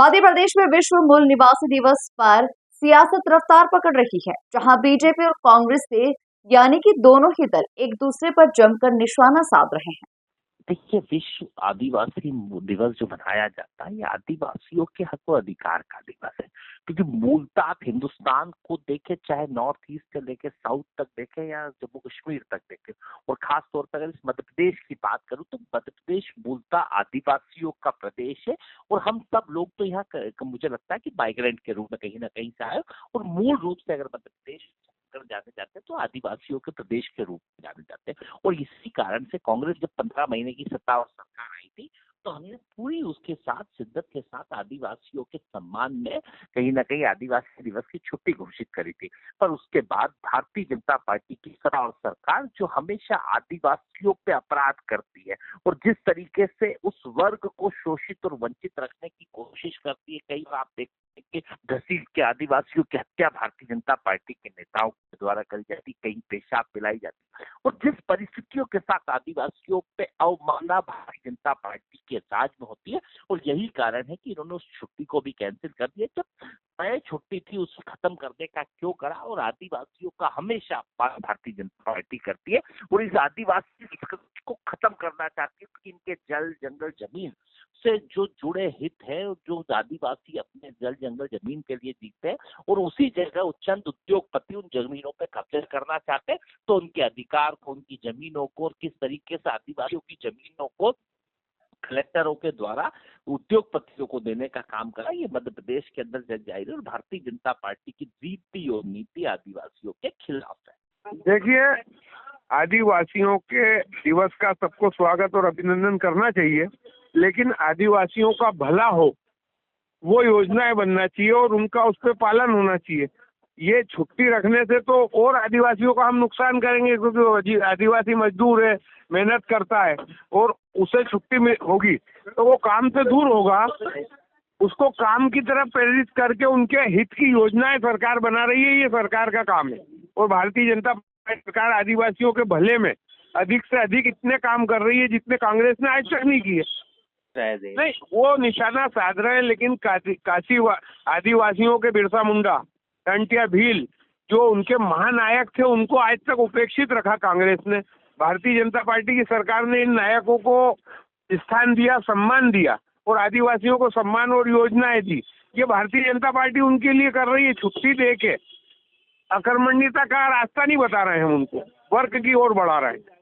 मध्य प्रदेश में विश्व मूल निवासी दिवस पर सियासत रफ्तार पकड़ रही है, जहां बीजेपी और कांग्रेस से यानी कि दोनों ही दल एक दूसरे पर जमकर निशाना साध रहे हैं। देखिए, विश्व आदिवासी दिवस जो मनाया जाता है, ये आदिवासियों के हक और अधिकार का दिवस है। क्योंकि मूलतः आप हिंदुस्तान को देखें, चाहे नॉर्थ ईस्ट से लेके साउथ तक देखें या जम्मू कश्मीर तक देखें, और खास तौर पर अगर इस मध्य प्रदेश की बात करूं तो मध्य प्रदेश मूलतः आदिवासियों का प्रदेश है। और हम सब लोग तो यहाँ मुझे लगता है कि माइग्रेंट के रूप में कहीं ना कहीं से आए, और मूल रूप से अगर मध्य प्रदेश जाने जाते हैं तो आदिवासियों के प्रदेश के रूप में जाने जाते हैं। और इसी कारण से कांग्रेस जब 15 महीने की सत्ता और सरकार आई थी, तो हमने पूरी उसके साथ शिद्दत के साथ आदिवासियों के सम्मान में कहीं ना कहीं आदिवासी दिवस की छुट्टी घोषित करी थी। पर उसके बाद भारतीय जनता पार्टी की सत्ता और सरकार जो हमेशा आदिवासियों पे अपराध करती है और जिस तरीके से उस वर्ग को शोषित और वंचित रखने की कोशिश करती है, कई बार आप देखते हैं कि घसीट के आदिवासियों की हत्या भारतीय जनता पार्टी के नेताओं के द्वारा करी जाती, कहीं पेशाब पिलाई जाती, और जिस परिस्थितियों के साथ आदिवासियों पे अवमानना भारतीय जनता पार्टी के राज में होती है। और यही कारण है कि इन्होंने उस छुट्टी को भी कैंसिल कर दिया। जब तय छुट्टी थी उसे खत्म करने का क्यों करा, और आदिवासियों का हमेशा अपमान भारतीय जनता पार्टी करती है और इस आदिवासी संस्कृति को खत्म करना चाहती है कि इनके जल जंगल जमीन से जो जुड़े हित है, जो आदिवासी अपने जल जंगल जमीन के लिए जीते हैं, और उसी जगह चंद उद्योगपति उन जमीनों पे कब्जे करना चाहते हैं। तो उनके अधिकार को, उनकी जमीनों को, और किस तरीके से आदिवासियों की जमीनों को कलेक्टरों के द्वारा उद्योगपतियों को देने का काम करा, ये मध्य प्रदेश के अंदर जग जाहिर है। और भारतीय जनता पार्टी की रीति और नीति आदिवासियों के खिलाफ है। देखिए, आदिवासियों के दिवस का सबको स्वागत और अभिनंदन करना चाहिए, लेकिन आदिवासियों का भला हो वो योजनाएं बनना चाहिए और उनका उस पर पालन होना चाहिए। ये छुट्टी रखने से तो और आदिवासियों का हम नुकसान करेंगे, क्योंकि आदिवासी मजदूर है, मेहनत करता है, और उसे छुट्टी होगी तो वो काम से दूर होगा। उसको काम की तरफ प्रेरित करके उनके हित की योजनाएं सरकार बना रही है, ये सरकार का काम है। और भारतीय जनता पार्टी सरकार आदिवासियों के भले में अधिक से अधिक इतने काम कर रही है जितने कांग्रेस ने आज तक नहीं किए। नहीं, वो निशाना साध रहे हैं, लेकिन काशी आदिवासियों के बिरसा मुंडा, टंटिया भील, जो उनके महानायक थे, उनको आज तक उपेक्षित रखा कांग्रेस ने। भारतीय जनता पार्टी की सरकार ने इन नायकों को स्थान दिया, सम्मान दिया, और आदिवासियों को सम्मान और योजनाएं दी। ये भारतीय जनता पार्टी उनके लिए कर रही है। छुट्टी दे के अकर्मण्यता का रास्ता नहीं बता रहे हैं, हम उनको वर्ग की ओर बढ़ा रहे हैं।